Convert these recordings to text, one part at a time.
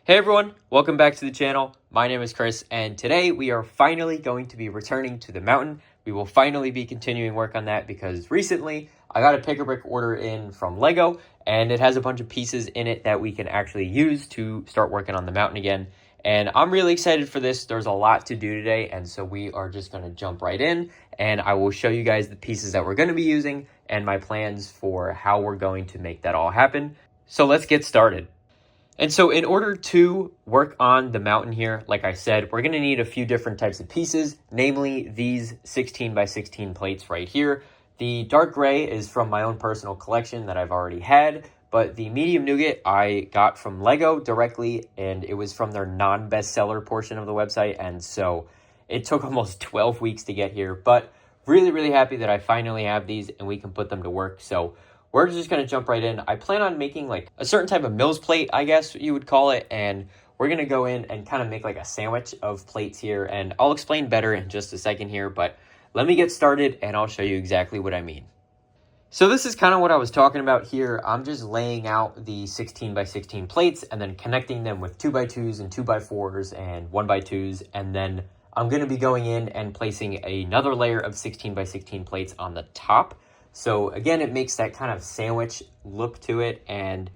Hey everyone, welcome back to the channel. My name is Chris, and today we are finally going to be returning to the mountain. We will finally be continuing work on that because recently I got a pick-a-brick order in from Lego, and it has a bunch of pieces in it that we can actually use to start working on the mountain again. And I'm really excited for this. There's a lot to do today, and so we are just going to jump right in, and I will show you guys the pieces that we're going to be using and my plans for how we're going to make that all happen. So let's get started. And so in order to work on the mountain here, like I said, we're going to need a few different types of pieces, namely these 16 by 16 plates right here. The dark gray is from my own personal collection that I've already had, but the medium nougat I got from Lego directly, and it was from their non-bestseller portion of the website, and so it took almost 12 weeks to get here, but really happy that I finally have these and we can put them to work. So we're just going to jump right in. I plan on making like a certain type of Mills plate, I guess you would call it. And we're going to go in and kind of make like a sandwich of plates here. And I'll explain better in just a second here. But let me get started and I'll show you exactly what I mean. So this is kind of what I was talking about here. I'm just laying out the 16 by 16 plates and then connecting them with 2x2s and 2x4s and 1x2s. And then I'm going to be going in and placing another layer of 16 by 16 plates on the top. So again, it makes that kind of sandwich look to it, and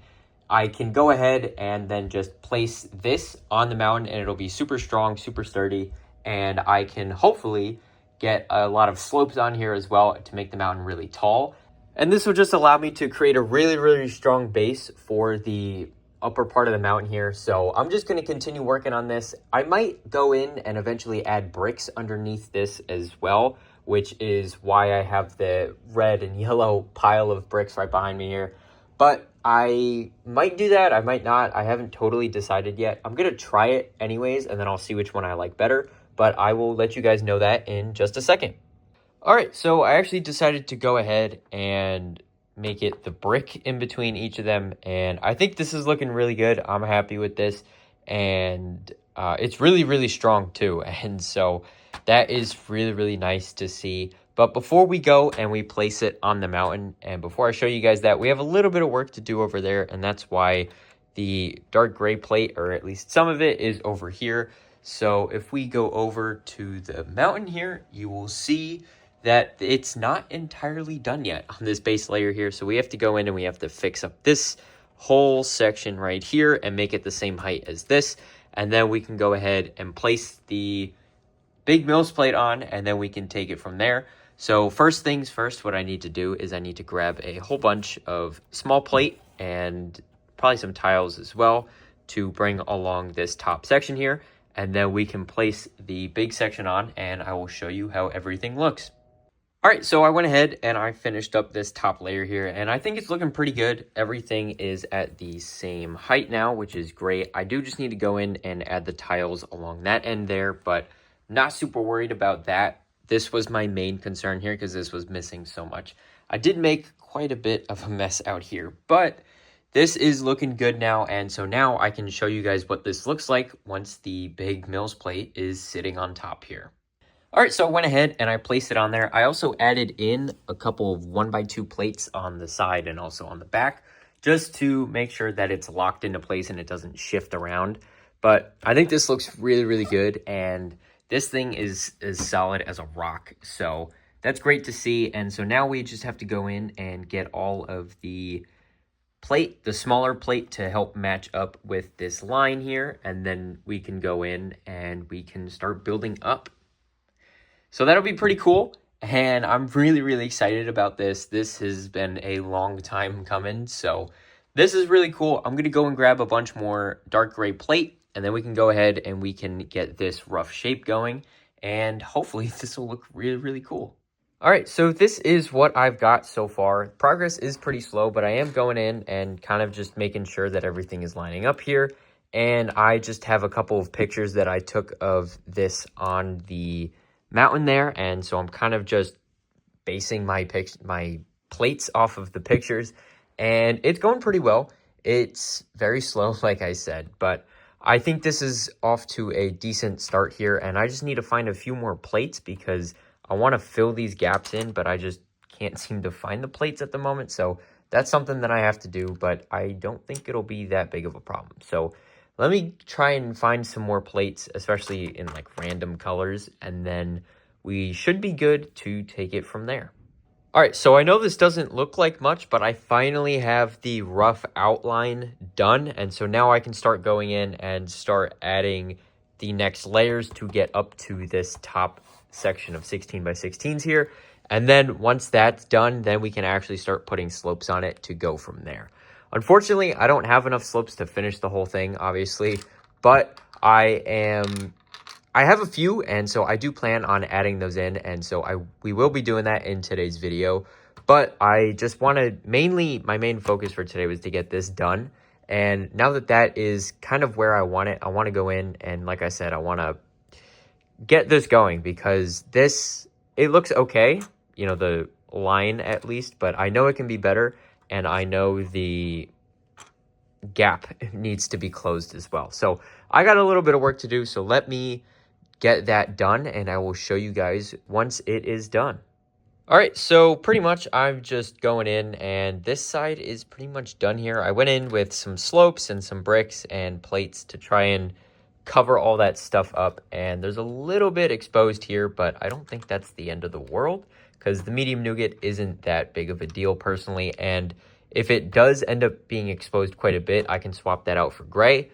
I can go ahead and then just place this on the mountain and it'll be super strong, super sturdy, and I can hopefully get a lot of slopes on here as well to make the mountain really tall. And this will just allow me to create a really strong base for the upper part of the mountain here. So I'm just going to continue working on this. I might go in and eventually add bricks underneath this as well, which is why I have the red and yellow pile of bricks right behind me here. But I might do that, I might not. I haven't totally decided yet. I'm going to try it anyways, and then I'll see which one I like better. But I will let you guys know that in just a second. All right, so I actually decided to go ahead and make it the brick in between each of them. And I think this is looking really good. I'm happy with this. And it's really strong too. And so that is really nice to see. But before we go and we place it on the mountain, and before I show you guys that, we have a little bit of work to do over there, and that's why the dark gray plate, or at least some of it, is over here. So if we go over to the mountain here, you will see that it's not entirely done yet on this base layer here. So we have to go in and we have to fix up this whole section right here and make it the same height as this. And then we can go ahead and place the big Mills plate on, and then we can take it from there. So first things first, what I need to do is I need to grab a whole bunch of small plate and probably some tiles as well to bring along this top section here. And then we can place the big section on, and I will show you how everything looks. All right, so I went ahead and I finished up this top layer here, and I think it's looking pretty good. Everything is at the same height now, which is great. I do just need to go in and add the tiles along that end there, but not super worried about that. This was my main concern here because this was missing so much. I did make quite a bit of a mess out here, but this is looking good now, and so now I can show you guys what this looks like once the big Mills plate is sitting on top here. All right, so I went ahead and I placed it on there. I also added in a couple of 1x2 plates on the side and also on the back, just to make sure that it's locked into place and it doesn't shift around. But I think this looks really good, and this thing is as solid as a rock. So that's great to see. And so now we just have to go in and get all of the plate, the smaller plate, to help match up with this line here. And then we can go in and we can start building up. So that'll be pretty cool, and I'm really excited about this. This has been a long time coming, so this is really cool. I'm going to go and grab a bunch more dark gray plate, and then we can go ahead and we can get this rough shape going, and hopefully this will look really cool. All right, so this is what I've got so far. Progress is pretty slow, but I am going in and kind of just making sure that everything is lining up here, and I just have a couple of pictures that I took of this on the mountain there, and so I'm kind of just basing my plates off of the pictures, and it's going pretty well. It's very slow, like I said, but I think this is off to a decent start here, and I just need to find a few more plates because I want to fill these gaps in, but I just can't seem to find the plates at the moment, so that's something that I have to do, but I don't think it'll be that big of a problem. So let me try and find some more plates, especially in like random colors, and then we should be good to take it from there. All right, so I know this doesn't look like much, but I finally have the rough outline done. And so now I can start going in and start adding the next layers to get up to this top section of 16 by 16s here. And then once that's done, then we can actually start putting slopes on it to go from there. Unfortunately, I don't have enough slopes to finish the whole thing, obviously, but I have a few, and so I do plan on adding those in, and so we will be doing that in today's video. But I just want to my main focus for today was to get this done. And now that that is kind of where I want it, I want to go in and, like I said, I want to get this going because it looks okay, you know, the line at least, but I know it can be better, and I know the gap needs to be closed as well. So I got a little bit of work to do, so let me get that done, and I will show you guys once it is done. All right, so pretty much I'm just going in, and this side is pretty much done here. I went in with some slopes and some bricks and plates to try and cover all that stuff up, and there's a little bit exposed here, but I don't think that's the end of the world because the medium nougat isn't that big of a deal personally, and if it does end up being exposed quite a bit, I can swap that out for gray.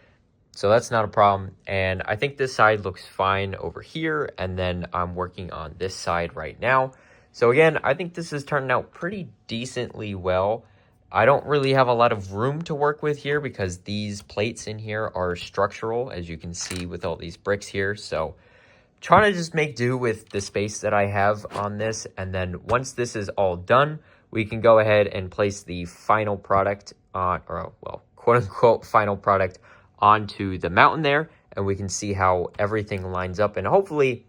So that's not a problem. And I think this side looks fine over here. And then I'm working on this side right now. So again, I think this is turning out pretty decently well. I don't really have a lot of room to work with here because these plates in here are structural, as you can see with all these bricks here. So trying to just make do with the space that I have on this. And then once this is all done, we can go ahead and place the final product on, or well, quote unquote, final product onto the mountain there, and we can see how everything lines up, and hopefully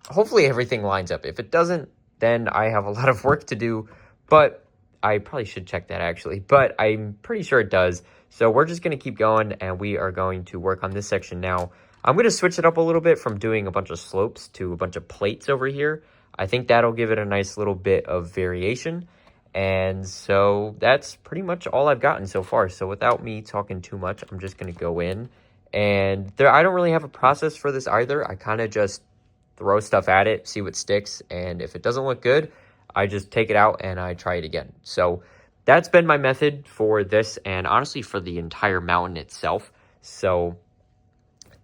everything lines up. If it doesn't, then I have a lot of work to do, but I probably should check that actually, but I'm pretty sure it does. So we're just going to keep going, and we are going to work on this section now. I'm going to switch it up a little bit from doing a bunch of slopes to a bunch of plates over here. I think that'll give it a nice little bit of variation. And so that's pretty much all I've gotten so far. So without me talking too much, I'm just going to go in. And I don't really have a process for this either. I kind of just throw stuff at it, see what sticks. And if it doesn't look good, I just take it out and I try it again. So that's been my method for this and honestly for the entire mountain itself. So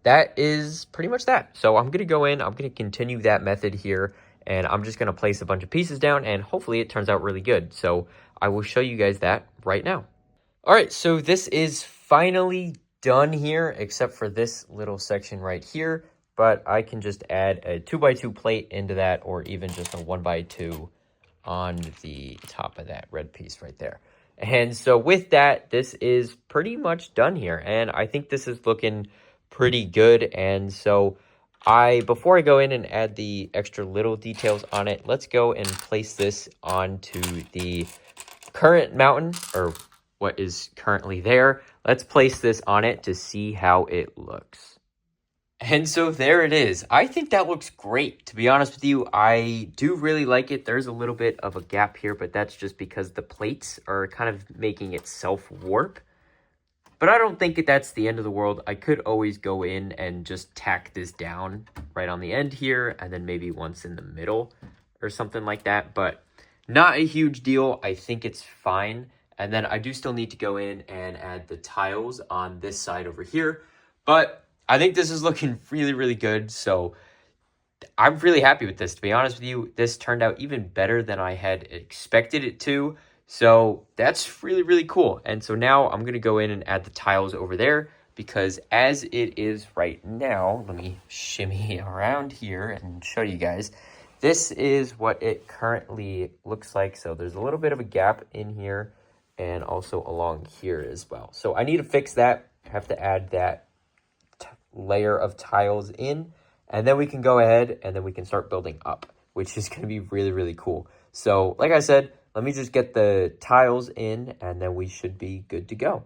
that is pretty much that. So I'm going to go in. I'm going to continue that method here. And I'm just going to place a bunch of pieces down, and hopefully it turns out really good. So I will show you guys that right now. All right, so this is finally done here, except for this little section right here. But I can just add a 2x2 plate into that, or even just a 1x2 on the top of that red piece right there. And so with that, this is pretty much done here. And I think this is looking pretty good. And so before I go in and add the extra little details on it, let's go and place this onto the current mountain, or what is currently there. Let's place this on it to see how it looks. And so there it is. I think that looks great. To be honest with you, I do really like it. There's a little bit of a gap here, but that's just because the plates are kind of making it self-warp. But I don't think that's the end of the world. I could always go in and just tack this down right on the end here, and then maybe once in the middle or something like that. But not a huge deal. I think it's fine. And then I do still need to go in and add the tiles on this side over here. But I think this is looking really, really good. So I'm really happy with this. To be honest with you, this turned out even better than I had expected it to. So that's really, really cool. And so now I'm going to go in and add the tiles over there because as it is right now, let me shimmy around here and show you guys. This is what it currently looks like. So there's a little bit of a gap in here and also along here as well. So I need to fix that. I have to add that layer of tiles in, and then we can go ahead and then we can start building up, which is going to be really, really cool. So like I said, let me just get the tiles in and then we should be good to go.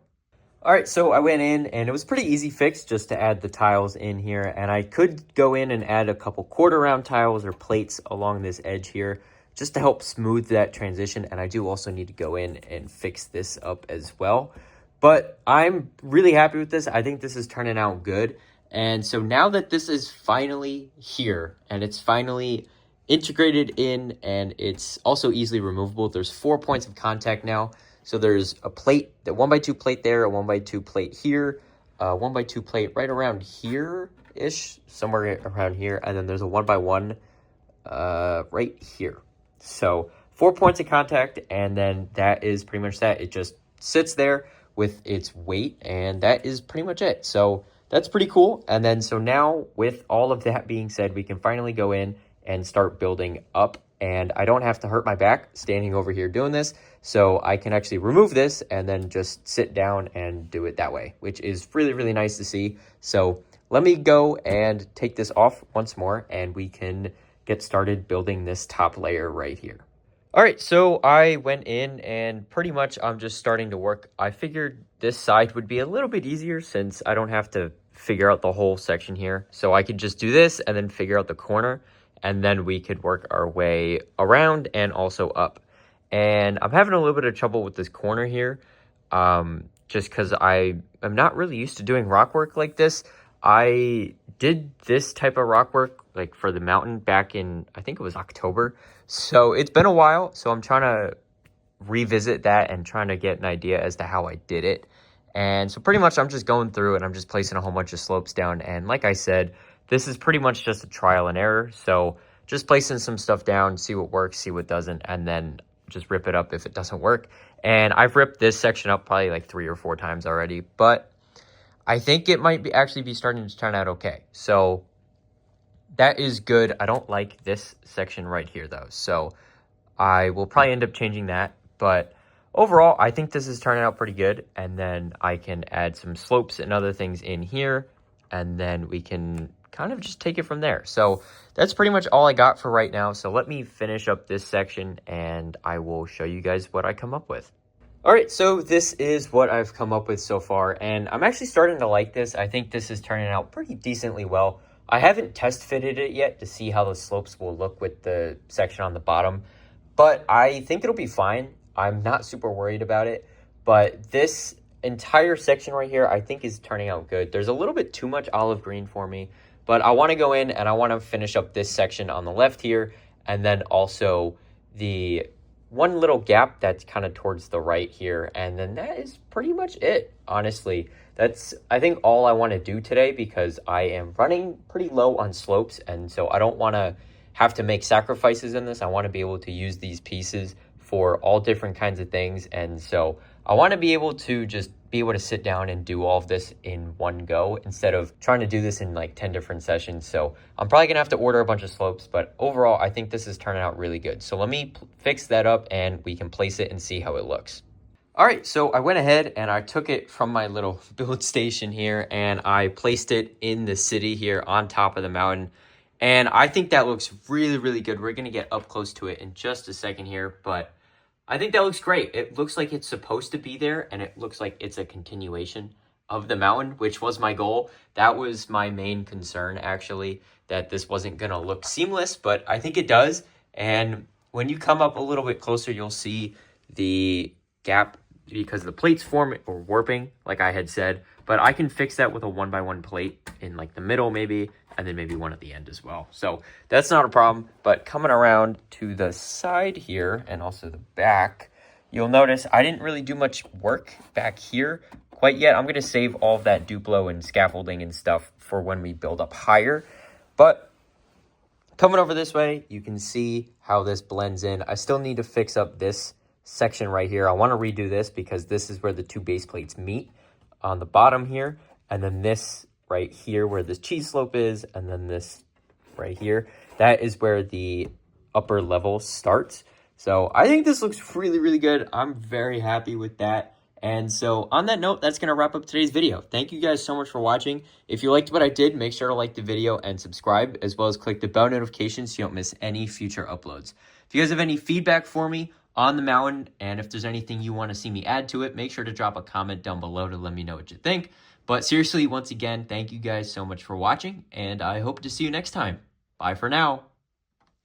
All right, so I went in and it was a pretty easy fix just to add the tiles in here. And I could go in and add a couple quarter round tiles or plates along this edge here just to help smooth that transition. And I do also need to go in and fix this up as well. But I'm really happy with this. I think this is turning out good. And so now that this is finally here and it's finally integrated in and it's also easily removable, there's 4 points of contact now. So there's a plate, the 1x2 plate there, a 1x2 plate here, a 1x2 plate right around here-ish, somewhere around here. And then there's a 1x1 right here. So 4 points of contact, and then that is pretty much that. It just sits there with its weight, and that is pretty much it. So that's pretty cool. And then so now with all of that being said, we can finally go in and start building up, and I don't have to hurt my back standing over here doing this. So I can actually remove this and then just sit down and do it that way, which is really, really nice to see. So let me go and take this off once more, and we can get started building this top layer right here. All right, so I went in and pretty much I'm just starting to work. I figured this side would be a little bit easier since I don't have to figure out the whole section here. So I could just do this and then figure out the corner, and then we could work our way around and also up. And I'm having a little bit of trouble with this corner here, just because I am not really used to doing rock work like this. I did this type of rock work like for the mountain back in, I think it was October. So it's been a while. So I'm trying to revisit that and trying to get an idea as to how I did it. And so pretty much I'm just going through and I'm just placing a whole bunch of slopes down. And like I said, this is pretty much just a trial and error. So just placing some stuff down, see what works, see what doesn't, and then just rip it up if it doesn't work. And I've ripped this section up probably like 3 or 4 times already, but I think it might be actually be starting to turn out okay. So that is good. I don't like this section right here though. So I will probably end up changing that. But overall, I think this is turning out pretty good. And then I can add some slopes and other things in here. And then we can kind of just take it from there. So that's pretty much all I got for right now. So let me finish up this section and I will show you guys what I come up with. All right, so this is what I've come up with so far, and I'm actually starting to like this. I think this is turning out pretty decently well. I haven't test fitted it yet to see how the slopes will look with the section on the bottom, but I think it'll be fine. I'm not super worried about it, but this entire section right here I think is turning out good. There's a little bit too much olive green for me, but I want to go in and I want to finish up this section on the left here, and then also the one little gap that's kind of towards the right here, and then that is pretty much it. Honestly, that's I think all I want to do today, because I am running pretty low on slopes, and so I don't want to have to make sacrifices in this. I want to be able to use these pieces for all different kinds of things, and so I want to be able to just be able to sit down and do all of this in one go instead of trying to do this in like 10 different sessions. So I'm probably gonna have to order a bunch of slopes, but overall I think this is turning out really good. So let me fix that up and we can place it and see how it looks. All right, so I went ahead and I took it from my little build station here and I placed it in the city here on top of the mountain. And I think that looks really, really good. We're gonna get up close to it in just a second here, but I think that looks great. It looks like it's supposed to be there, and it looks like it's a continuation of the mountain, which was my goal. That was my main concern, actually, that this wasn't going to look seamless, but I think it does. And when you come up a little bit closer, you'll see the gap because the plates form or warping, like I had said. But I can fix that with a 1x1 plate in like the middle maybe, and then maybe one at the end as well. So that's not a problem. But coming around to the side here and also the back, you'll notice I didn't really do much work back here quite yet. I'm going to save all of that Duplo and scaffolding and stuff for when we build up higher. But coming over this way, you can see how this blends in. I still need to fix up this section right here. I want to redo this because this is where the 2 base plates meet on the bottom here, and then this right here where this cheese slope is, and then this right here, that is where the upper level starts. So I think this looks really, really good. I'm very happy with that. And so on that note, that's going to wrap up today's video. Thank you guys so much for watching. If you liked what I did, make sure to like the video and subscribe, as well as click the bell notification so you don't miss any future uploads. If you guys have any feedback for me on the mountain, and if there's anything you want to see me add to it, make sure to drop a comment down below to let me know what you think. But seriously, once again, thank you guys so much for watching, and I hope to see you next time. Bye for now.